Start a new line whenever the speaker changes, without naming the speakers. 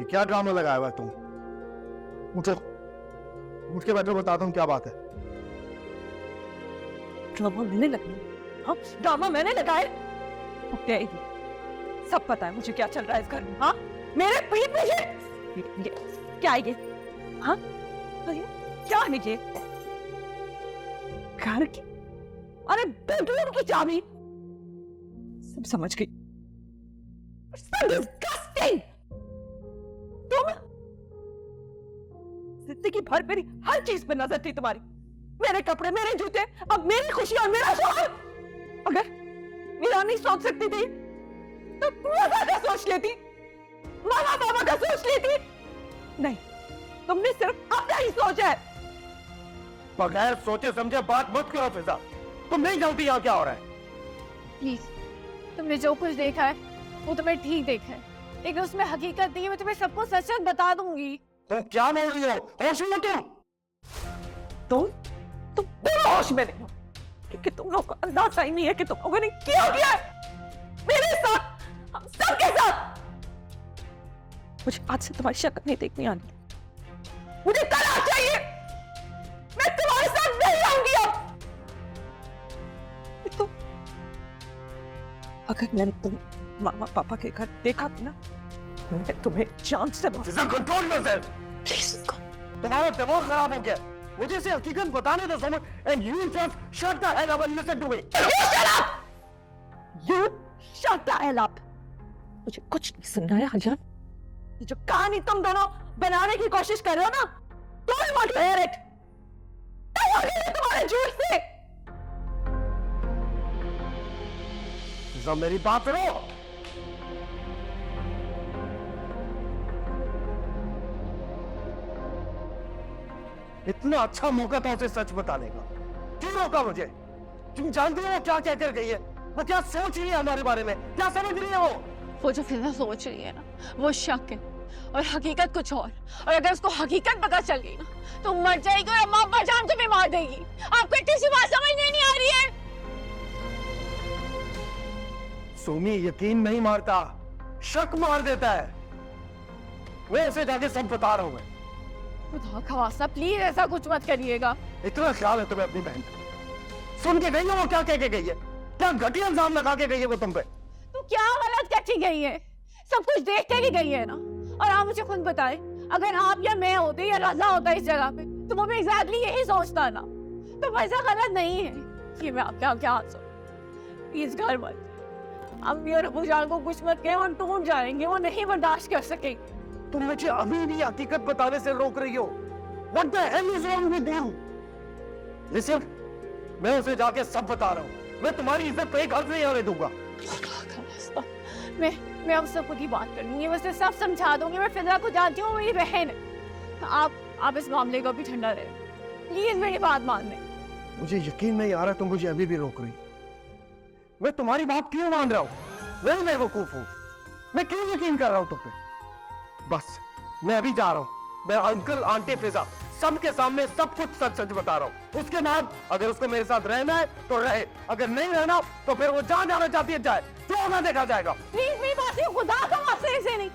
क्या ड्रामा लगाया हुआ है तुम? मुझे उठ के बैठो, बताता हूँ क्या बात है।
ड्रामा मैंने लगाया? हाँ, ड्रामा मैंने लगाया? सब पता है मुझे क्या चल रहा है इस घर में। हाँ, मेरे पीठ पीछे क्या है ये? हाँ, क्या है ये? घर की, अरे बेडरूम की चाबी। सब समझ गई। Disgusting! तुम जिंदगी भर मेरी हर चीज पे नजर थी तुम्हारी। मेरे कपड़े, मेरे जूते, अब मेरी खुशी और मेरा शौहर। अगर मेरा नहीं सोच सकती थी तो मामा का सोच लेती, मामा पापा का सोच लेती। नहीं, तुमने सिर्फ अपना ही सोचा है।
बगैर सोचे समझे बात मत करो फिजा। तुम नहीं जानती यहाँ क्या हो रहा है।
प्लीज, तुमने जो कुछ देखा है वो तुम्हें ठीक देखा है, लेकिन उसमें हकीकत नहीं है। मैं तुम्हें सबको सच सच बता दूंगी।
तुम क्या बोल रही हो? होश में तुम
होश में नहीं हो, क्योंकि तुम लोग को अंदाजा ही नहीं है कि तुम लोगों ने क्या किया है मेरे साथ, हम सबके साथ। मुझे आज से तुम्हारी शक्ल नहीं देखनी आनी। मुझे तलाक चाहिए। मैं तुम्हारे साथ नहीं आऊंगी अब। तो अगर मैंने तुम मामा पापा के घर देखा था ना, मैं तुम्हें जान से
कंट्रोल में से। तुम्हारा दिमाग खराब हो गया। मुझे से हकीकत बताने दो समझ। And you just shut the hell up and listen to me.
You shut the hell up. मुझे कुछ नहीं सुनना है हजान। ये जो कहानी तुम दोनों बनाने की कोशिश कर रहे हो ना, don't want to hear it. तुम्हारे झूठ से।
सब मेरी बात सुनो। इतना अच्छा मौका था उसे सच बताने का, क्यों रोका मुझे? तुम जानते हो वो क्या कहकर गई है? वो क्या सोच रही है हमारे बारे में? क्या समझ रही है
वो जो फिजा सोच रही है ना, वो शक है और हकीकत कुछ और अगर उसको हकीकत पता चल गई ना तो मर जाएगी और अम्मा अब्बा जान को भी मार देगी। आपको इतनी सी बात समझ नहीं आ रही है?
सोमी यकीन नहीं मारता, शक मार देता है। मैं उसे जाके सब बता रहा हूं। मैं
खुदा का वास्ता प्लीज ऐसा कुछ मत करिएगा।
इतना ख्याल है तुम्हें अपनी बहन का? सुन के गई है वो क्या कह के गई है? क्या घटिया इल्जाम लगा के गई है वो तुम पे?
तो क्या गलत करती गई है? सब कुछ देख के ही गई है ना। और आप मुझे खुद बताएं, अगर आप या मैं होते या रजा होता इस जगह पे तो वो भी एग्जैक्टली यही सोचता ना। तो वैसा गलत नहीं है कि मैं आपके आगे हाथ जोड़ूं। प्लीज घर मत, अम्मी और अबू जान को कुछ मत कहें, वो टूट जाएंगे, वो नहीं बर्दाश्त कर सकेंगे।
तुम मुझे अभी भी हकीकत बताने से रोक रही हो। What the hell is wrong with you? Listen, मैं उसे जाके सब बता रहा हूँ। मैं तुम्हारी इज्जत पे एक हर्फ नहीं होने दूंगा।
मैं अब सब की बात करूंगी, मैं उसे सब समझा दूंगी। मैं फिजा को जानती हूँ, मेरी बहन है। आप इस मामले को भी ठंडा रहे, प्लीज मेरी बात मान लें।
मुझे यकीन नहीं आ रहा तुम मुझे अभी भी रोक रही। मैं तुम्हारी बात क्यों मान रहा हूँ? मैं बेवकूफ हूँ? मैं क्यों यकीन कर रहा हूँ तुम पे? बस मैं अभी जा रहा हूँ। मैं अंकल आंटी फिजा सबके सामने सब कुछ सच सच बता रहा हूँ। उसके बाद अगर उसको मेरे साथ रहना है तो रहे, अगर नहीं रहना तो फिर वो जहाँ जाना चाहती है जाए, जो होना देखा जाएगा।
प्लीज मेरी बात सुनो, खुदा का वास्ते ऐसे नहीं।